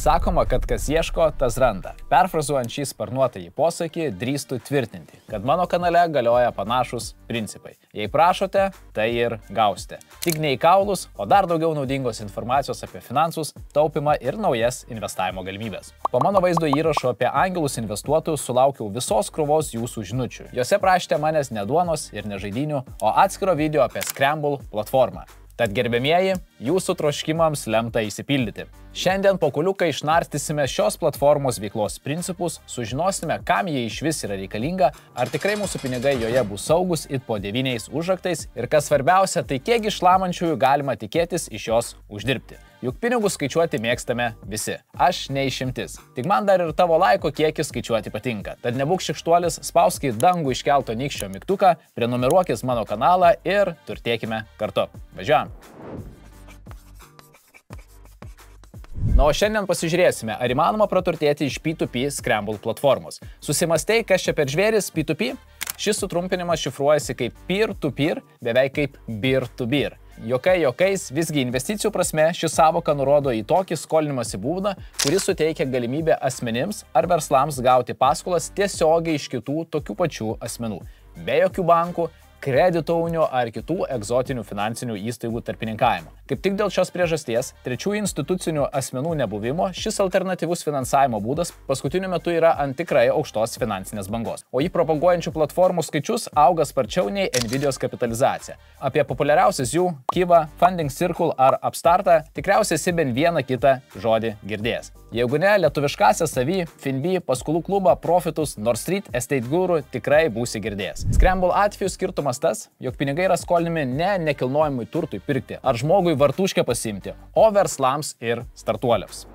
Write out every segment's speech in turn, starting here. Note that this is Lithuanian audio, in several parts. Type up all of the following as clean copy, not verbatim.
Sakoma, kad kas ieško, tas randa. Perfrazuojant šį sparnuotąjį posakį, drįstu tvirtinti, kad mano kanale galioja panašus principai. Jei prašote, tai ir gausite. Tik ne į kaulus, o dar daugiau naudingos informacijos apie finansus, taupimą ir naujas investavimo galimybės. Po mano vaizdo įrašo apie angelus investuotojus sulaukiau visos krūvos jūsų žinučių. Jose prašėte manęs ne duonos ir ne žaidynių, o atskiro video apie Scramble platformą. Tad gerbėmieji, jūsų troškimams lemta įsipildyti. Šiandien po kuliuką išnarstysime šios platformos veiklos principus, sužinosime, kam jie išvis yra reikalinga, ar tikrai mūsų pinigai joje bus saugus it po 9 užraktais ir kas svarbiausia, tai kiek išlamančiųjų galima tikėtis iš jos uždirbti. Juk pinigus skaičiuoti mėgstame visi. Aš ne išimtis. Tik man dar ir tavo laiko kiekis skaičiuoti patinka. Tad nebūk šikštuolis, spausk į dangų iškelto nykščio mygtuką, prenumeruokis mano kanalą ir turtėkime kartu. Važiuojam. Na, o šiandien pasižiūrėsime, ar įmanoma praturtėti iš P2P Scramble platformos. Susimastei, kas čia per žvėris P2P? Šis sutrumpinimas šifruojasi kaip peer-to-peer, beveik kaip beer-to-beer. Jokais, visgi investicijų prasme ši savoka nurodo į tokį skolinimąsi būdą, kuris suteikia galimybę asmenims ar verslams gauti paskolas tiesiogiai iš kitų tokių pačių asmenų, be jokių bankų, kredito unijų ar kitų egzotinių finansinių įstaigų tarpininkavimo. Kaip tik dėl šios priežasties, trečiųjų institucinių asmenų nebuvimo, šis alternatyvus finansavimo būdas paskutiniu metu yra ant tikrai aukštos finansinės bangos. O jį propaguojančių platformų skaičius auga sparčiau nei Nvidios kapitalizacija. Apie populiariausias jų, Kiva, Funding Circle ar Upstartą, tikriausiai esi bent vieną kitą žodį girdėjęs. Jeigu ne, lietuviškąsią Savy, Finbi, paskolų klubą, Profitus, North Street, Estate Guru tikrai būsi girdėjęs. Scramble atveju skirtumas tas, jog pinigai yra skolinami ne nekilnojimui turtui pirkti ar žmogui vartuškę pasiimti, o verslams ir startuoliams.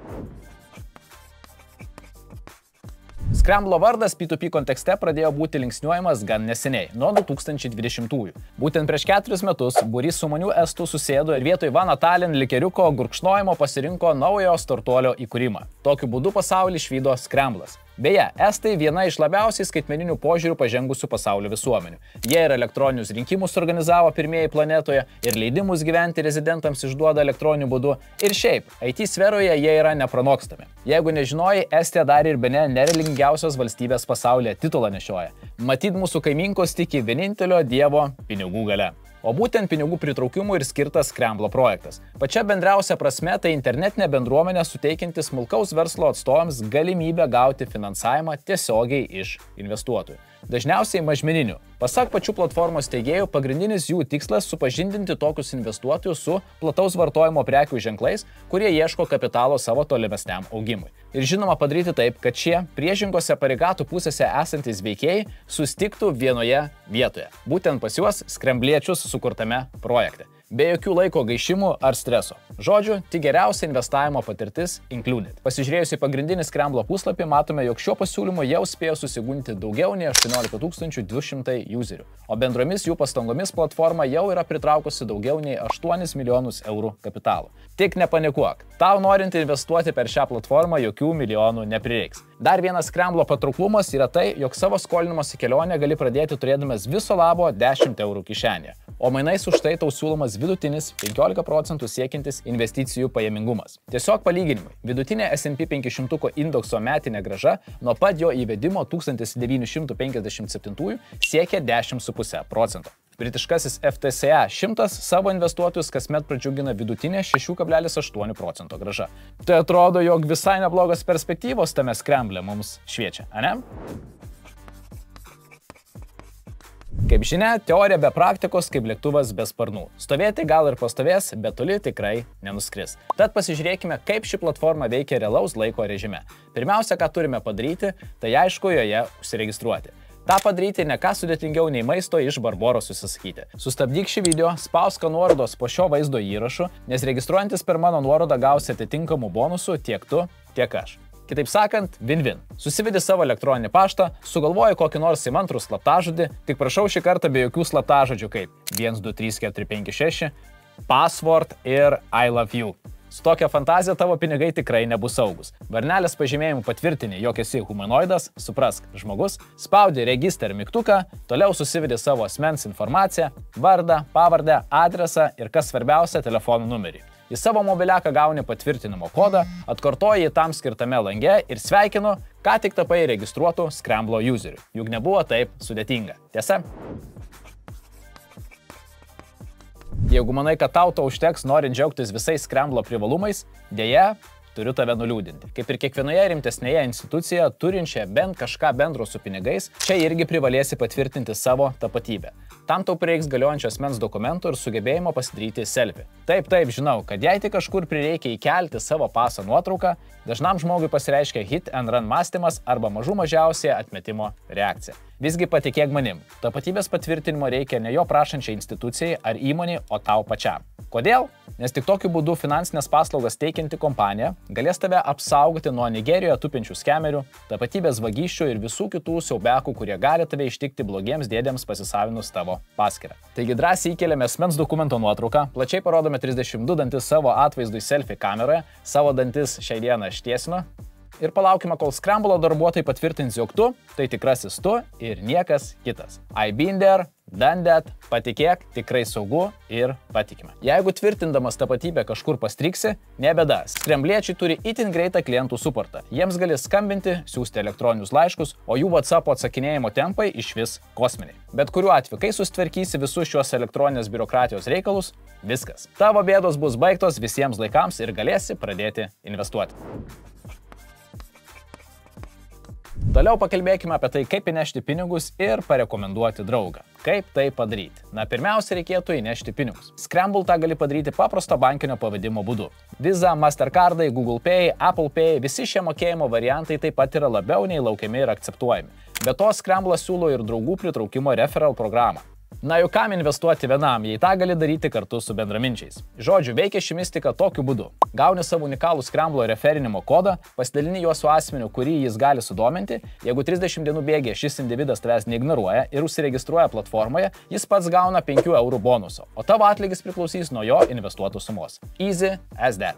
Scramble vardas P2P kontekste pradėjo būti linksniuojamas gan neseniai, nuo 2020-ųjų. Būtent prieš 4 metus būrys sumanių estų susėdo ir vietoj Van Atalin likeriuko gurkšnojimo pasirinko naujo startuolio įkūrimą. Tokiu būdu pasaulį išvydo Scramble'as. Beje, estai viena iš labiausiai skaitmeninių požiūrių pažengusių pasaulio visuomenių. Jie ir elektroninius rinkimus organizavo pirmieji planetoje, ir leidimus gyventi rezidentams išduoda elektroniniu būdu, ir šiaip, IT sferoje jie yra nepranokstami. Jeigu nežinojai, Estija dar ir bene nerelingiausios valstybės pasaulyje titulą nešioja. Matyt, mūsų kaimynkos tiki vienintelio dievo pinigų galia. O būtent pinigų pritraukimui ir skirtas Scramble projektas. Pačia bendriausia prasme tai internetinė bendruomenė suteikianti smulkaus verslo atstovams galimybę gauti finansavimą tiesiogiai iš investuotojų. Dažniausiai mažmeninių. Pasak pačių platformos teigėjų, pagrindinis jų tikslas supažindinti tokius investuotojus su plataus vartojimo prekių ženklais, kurie ieško kapitalo savo tolimesniam augimui. Ir žinoma padaryti taip, kad šie priešingose pareigatų pusėse esantys veikėjai sustiktų vienoje vietoje. Būtent pas juos skrembliečius sukurtame projekte. Be jokių laiko gaišimų ar streso. Žodžiu, tik geriausia investavimo patirtis included. Pasižiūrėjus į pagrindinį Scramble puslapį, matome, jog šiuo pasiūlymu jau spėjo susigunti daugiau nei 18 200 userių, o bendromis jų pastangomis platforma jau yra pritraukusi daugiau nei 8 milijonus eurų kapitalo. Tik nepanikuok, tau norint investuoti per šią platformą jokių milijonų neprireiks. Dar vienas Scramble patrauklumas yra tai, jog savo skolinimosi kelionę gali pradėti turėdamas viso labo 10 eurų kišenėje, o mainais už tai tau siūlomas vidutinis 15% siekiantis investicijų pajamingumas. Tiesiog palyginimui, vidutinė S&P 500 indekso metinė grąža nuo pat jo įvedimo 1957 siekia 10,5%. Britiškasis FTSE 100 savo investuotojus kasmet pradžiugina vidutinė 6,8% grąža. Tai atrodo, jog visai neblogos perspektyvos tame Scramble mums šviečia, ane? Kaip žinia, teorija be praktikos kaip lėktuvas be sparnų. Stovėti gal ir pastovės, bet toli tikrai nenuskris. Tad pasižiūrėkime, kaip ši platforma veikia realaus laiko režime. Pirmiausia, ką turime padaryti, tai aišku joje užsiregistruoti. Ta padaryti ne ką sudėtingiau nei maisto iš Barboros susisakyti. Sustabdyk šį video, spausk nuorodos po šio vaizdo įrašu, nes registruojantis per mano nuorodą gausi atitinkamų bonusų tiek tu, tiek aš. Kitaip sakant, win-win. Susivedi savo elektroninį paštą, sugalvoji kokį nors įmantrų slaptažodį, tik prašau šį kartą be jokių slaptažodžių kaip 1, 2, 3, 4, 5, 6, password ir I love you. Su tokia fantazija tavo pinigai tikrai nebus saugus. Varnelės pažymėjimu patvirtini, jog esi humanoidas, suprask, žmogus, spaudi register mygtuką, toliau susivedi savo asmens informaciją, vardą, pavardę, adresą ir kas svarbiausia, telefono numerį. Į savo mobiliaką gauni patvirtinimo kodą, atkartoji jį tam skirtame lange ir sveikinu, ką tik tapai registruotų Scramblo userių. Juk nebuvo taip sudėtinga. Tiesa? Jeigu manai, kad tau to užteks norint džiaugtis visais Scramblo privalumais, dėja, turiu tave nuliūdinti. Kaip ir kiekvienoje rimtesnėje institucijoje, turinčia bent kažką bendro su pinigais, čia irgi privalėsi patvirtinti savo tapatybę. Tam tau prireiks galiojančio asmens dokumentų ir sugebėjimo pasidaryti selfie. Taip, žinau, kad jei tik kažkur prireikia įkelti savo paso nuotrauką, dažnam žmogui pasireiškia hit and run mąstymas arba mažiausiai atmetimo reakcija. Visgi patikėk manim, tapatybės patvirtinimo reikia ne jo prašančiai institucijai ar įmonei, o tau pačiam. Kodėl? Nes tik tokiu būdu finansinės paslaugas teikianti kompanija galės tave apsaugoti nuo Nigerijoje tupinčių skemerių, tapatybės vagysčių ir visų kitų siaubekų, kurie gali tave ištikti blogiems dėdėms pasisavinus tavo paskyrą. Taigi drąsiai įkeliame asmens dokumento nuotrauką, plačiai parodome 32 dantis savo atvaizdui selfie kameroje, savo dantis šiai dieną aš tiesinu. Ir palaukime, kol Scramblo darbuotojai patvirtins, jog tu tai tikrasis tu ir niekas kitas. I been there, done that, patikėk, tikrai saugu ir patikime. Jeigu tvirtindamas tapatybę kažkur pastriksi, nebėda. Scrambliečiai turi itin greitą klientų suportą. Jiems gali skambinti, siųsti elektroninius laiškus, o jų WhatsApp atsakinėjimo tempai išvis kosminiai. Bet kuriuo atveju, kai sustvarkysi visus šios elektroninės biurokratijos reikalus, viskas. Tavo bėdos bus baigtos visiems laikams ir galėsi pradėti investuoti. Toliau pakalbėkime apie tai, kaip įnešti pinigus ir parekomenduoti draugą. Kaip tai padaryti? Pirmiausia, reikėtų įnešti pinigus. Scramble tą gali padaryti paprasto bankinio pavedimo būdu. Visa, Mastercardai, Google Pay, Apple Pay, visi šie mokėjimo variantai taip pat yra labiau nei laukiami ir akceptuojami. Be to, Scramble siūlo ir draugų pritraukimo referral programą. Na juk kam investuoti vienam, jei tą gali daryti kartu su bendraminčiais. Žodžiu, veikia ši mistika tokiu būdu. Gauni savo unikalų Scramblo referinimo kodą, pasidalini juos su asmeniu, kurį jis gali sudominti, jeigu 30 dienų bėgyje šis individas tavęs neignoruoja ir užsiregistruoja platformoje, jis pats gauna 5 eurų bonuso, o tavo atlygis priklausys nuo jo investuotų sumos. Easy as that.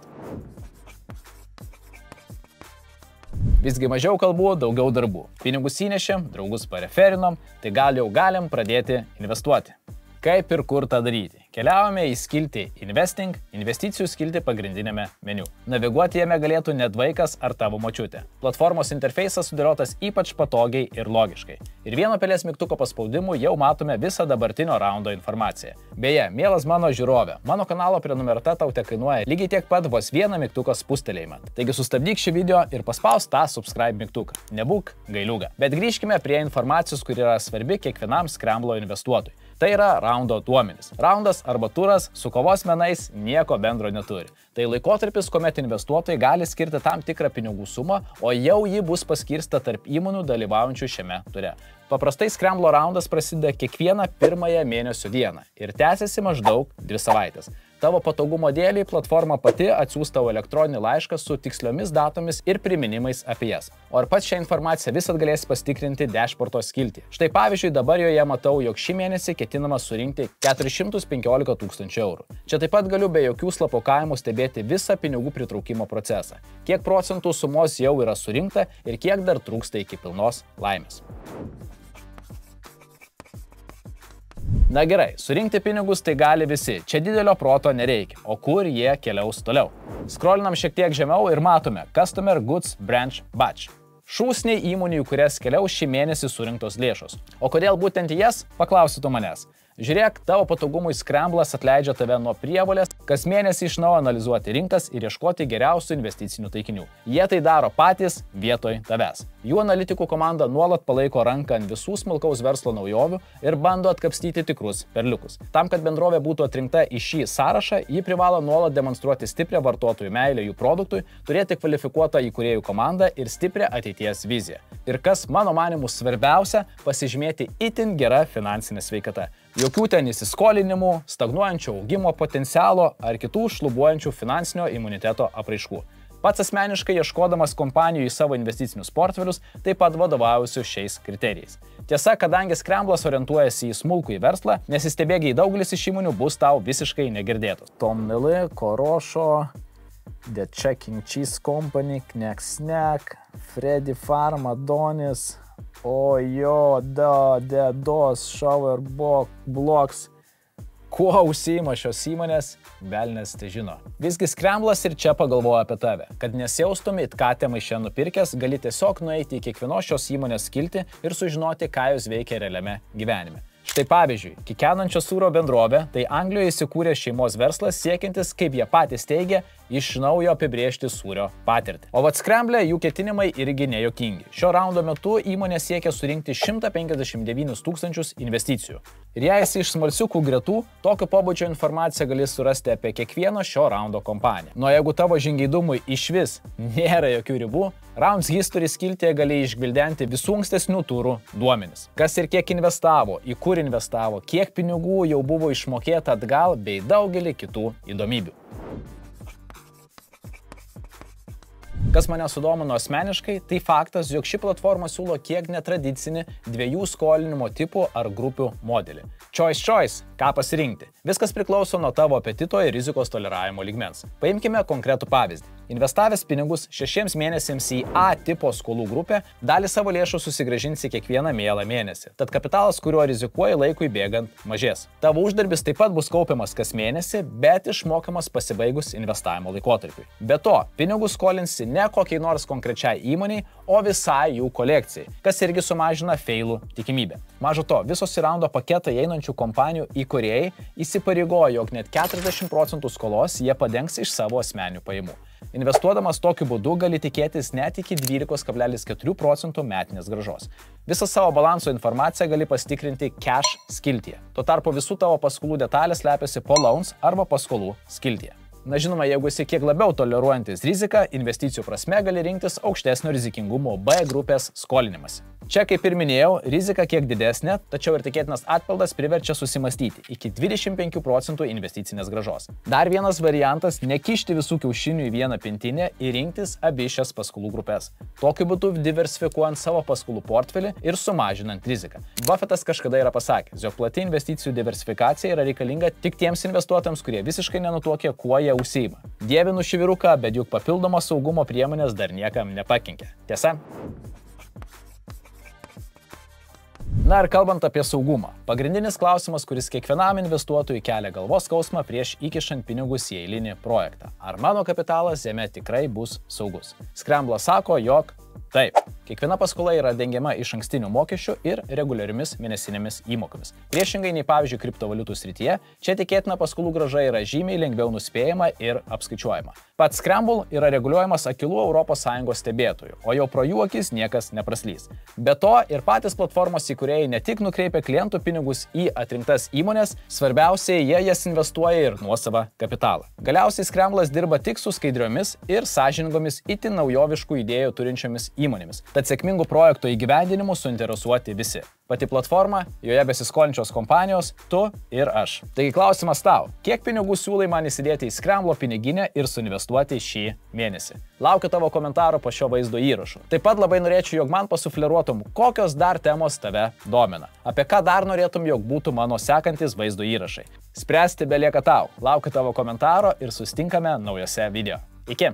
Visgi mažiau kalbų, daugiau darbų. Pinigus įnešėm, draugus pareferinom, tai gal jau galim pradėti investuoti. Kaip ir kur tą daryti? Keliaujame į skiltį Investing, investicijų skiltį pagrindinėme meniu. Naviguoti jame galėtų net vaikas ar tavo močiutė. Platformos interfeisas sudėliotas ypač patogiai ir logiškai. Ir vieno pelės mygtuko paspaudimu jau matome visą dabartinio raundo informaciją. Beje, mielas mano žiūrovė, mano kanalo prenumerata tau te kainuoja lygiai tiek pat vos vieną mygtuko spustelėjimą. Taigi sustabdyk šį video ir paspausk tą subscribe mygtuką. Nebūk gailiuga. Bet grįžkime prie informacijos, kuri yra svarbi kiekvienam Scramblo investuotojui. Tai yra raundo duomenys. Raundas arba turas su kovos menais nieko bendro neturi. Tai laikotarpis, kuomet investuotojai gali skirti tam tikrą pinigų sumą, o jau ji bus paskirsta tarp įmonių dalyvaujančių šiame ture. Paprastai Scramblo raundas prasideda kiekvieną pirmąją mėnesio dieną ir tęsiasi maždaug 2 savaitės. Tavo patogumo dėliai platforma pati atsiųs tavo elektroninį laišką su tiksliomis datomis ir priminimais apie jas. O ir pats šią informaciją visat galėsi pasitikrinti dashboardo skiltyje. Štai pavyzdžiui, dabar joje matau, jog šį mėnesį ketinama surinkti 415 000 eurų. Čia taip pat galiu be jokių slapukavimų stebėti visą pinigų pritraukimo procesą. Kiek procentų sumos jau yra surinkta ir kiek dar trūksta iki pilnos laimės. Na gerai, surinkti pinigus tai gali visi, čia didelio proto nereikia, o kur jie keliaus toliau? Skrolinam šiek tiek žemiau ir matome Customer Goods Branch Batch. Šūsniai įmonių, kurias keliaus šį mėnesį surinktos lėšos. O kodėl būtent jas, paklausytų manęs. Žiūrėk, tavo patogumui Scramblas atleidžia tave nuo prievolės, kas mėnesį iš naujo analizuoti rinkas ir ieškoti geriausių investicinių taikinių. Jie tai daro patys vietoj tavęs. Jų analitikų komanda nuolat palaiko ranką ant visų smulkaus verslo naujovių ir bando atkapstyti tikrus perliukus. Tam, kad bendrovė būtų atrinkta į šį sąrašą, ji privalo nuolat demonstruoti stiprią vartotojų meilę jų produktui, turėti kvalifikuotą įkūrėjų komandą ir stiprią ateities viziją. Ir kas, mano manimu, svarbiausia, pasižymėti itin gera finansinė sveikata. Jokių ten įsiskolinimų, stagnuojančio augimo potencialo ar kitų šlubuojančių finansinio imuniteto apraiškų. Pats asmeniškai ieškodamas kompanijų į savo investicinius portfelius taip pat vadovaujusiu šiais kriterijais. Tiesa, kadangi Scramblas orientuojasi į smulkųjį verslą, nesistebėgiai daugelis iš įmonių bus tau visiškai negirdėtos. Tom Mili, Korošo, The Checking Cheese Company, Knek Snack, Freddy Farm, Adonis, Ojo, Dedos, Shower Blocks, Kuo užsiima šios įmonės, velnias tai žino. Visgi Scramblas ir čia pagalvoja apie tave. Kad nesijaustum it katę maiše nupirkęs, gali tiesiog nueiti į kiekvienos šios įmonės skiltį ir sužinoti, ką jūs veikia realiame gyvenime. Štai pavyzdžiui, kikenančio sūrio bendrovė tai Anglijoje įsikūrė šeimos verslas siekiantis, kaip jie patys teigia, iš naujo apibrėžti sūrio patirtį. O vat Scramble jų ketinimai irgi nejuokingi. Šio raundo metu įmonė siekia surinkti 159 000 investicijų. Ir jei esi iš smalsiukų gretų, tokio pobūdžio informaciją gali surasti apie kiekvieną šio raundo kompaniją. Nuo jeigu tavo žingeidumui išvis nėra jokių ribų, Rounds History skiltyje gali išgvildenti visų ankstesnių turų duomenis. Kas ir kiek investavo, į kur investavo, kiek pinigų jau buvo išmokėta atgal bei daugelį kitų įdomybių. Kas mane sudomino asmeniškai, tai faktas, jog ši platforma siūlo kiek netradicinį dviejų skolinimo tipų ar grupių modelį. Choice, ką pasirinkti. Viskas priklauso nuo tavo apetito ir rizikos toleravimo lygmens. Paimkime konkretų pavyzdį. Investavęs pinigus 6 mėnesiams į A tipo skolų grupę, dalį savo lėšų susigrąžinsi kiekvieną mielą mėnesį. Tad kapitalas, kuriuo rizikuoji laikui bėgant, mažės. Tavo uždarbis taip pat bus kaupiamas kas mėnesį, bet išmokamas pasibaigus investavimo laikotarpiui. Be to, pinigus skolinsi ne kokiai nors konkrečiai įmoniai, o visai jų kolekcijai, kas irgi sumažina failų tikimybę. Maža to, visos į raundo paketą įeinančių kompanijų įkūrėjai įsipareigojo, jog net 40% skolos jie padengs iš savo asmeninių pajamų. Investuodamas tokiu būdu gali tikėtis net iki 12,4% metinės grąžos. Visą savo balanso informaciją gali pasitikrinti Cash skiltyje. Tuo tarpu visų tavo paskolų detalės slepiasi po Loans arba paskolų skiltyje. Na žinoma, jeigu esi kiek labiau toleruojantis riziką, investicijų prasme gali rinktis aukštesnio rizikingumo B grupės skolinimas. Čia, kaip ir minėjau, rizika kiek didesnė, tačiau ir tikėtinas atpildas priverčia susimastyti iki 25% investicinės grąžos. Dar vienas variantas - nekišti visų kiaušinių į vieną pintinę ir rinktis abi šias paskolų grupės. Tokiu būdu diversifikuojant savo paskolų portfelį ir sumažinant riziką. Buffettas kažkada yra pasakęs, jog plati investicijų diversifikacija yra reikalinga tik tiems investuotojams, kurie visiškai nenutuokia, kuo jie užsiima. Dievinu šį vyruką, bet juk papildomos saugumo priemonės dar niekam nepakenkė. Tiesa? Na ir kalbant apie saugumą, pagrindinis klausimas, kuris kiekvienam investuotojui kelia galvos skausmą prieš įkišant pinigus į eilinį projektą. Ar mano kapitalas jame tikrai bus saugus? Scramblas sako, jog taip. Kiekviena paskola yra dengiama iš ankstinių mokesčių ir reguliariomis mėnesinėmis įmokomis. Priešingai nei pavyzdžiui kriptovaliutų srityje, čia tikėtina paskolų grąža yra žymiai lengviau nuspėjama ir apskaičiuojama. Pats Scramble yra reguliuojamas akylų ES stebėtojų, o jau pro jų akis niekas nepraslys. Be to ir patys platformos įkūrėjai ne tik nukreipia klientų pinigus į atrinktas įmonės, svarbiausiai jie jas investuoja ir nuosavą kapitalą. Galiausiai Scramblas dirba tik su skaidriomis ir sąžiningomis itin naujoviškų idėjų turinčiomis įmonėmis. Tad sėkmingų projektų įgyvendinimu suinteresuoti visi. Pati platforma, joje besiskolinčios kompanijos, tu ir aš. Taigi klausimas tau, kiek pinigų siūlai man įsidėti į Scramblo piniginę ir suinvestuoti šį mėnesį? Laukiu tavo komentaro po šio vaizdo įrašu. Taip pat labai norėčiau, jog man pasufleruotum, kokios dar temos tave domina. Apie ką dar norėtum, jog būtų mano sekantis vaizdo įrašai. Spręsti belieka tau. Laukiu tavo komentaro ir susitinkame naujose video. Iki!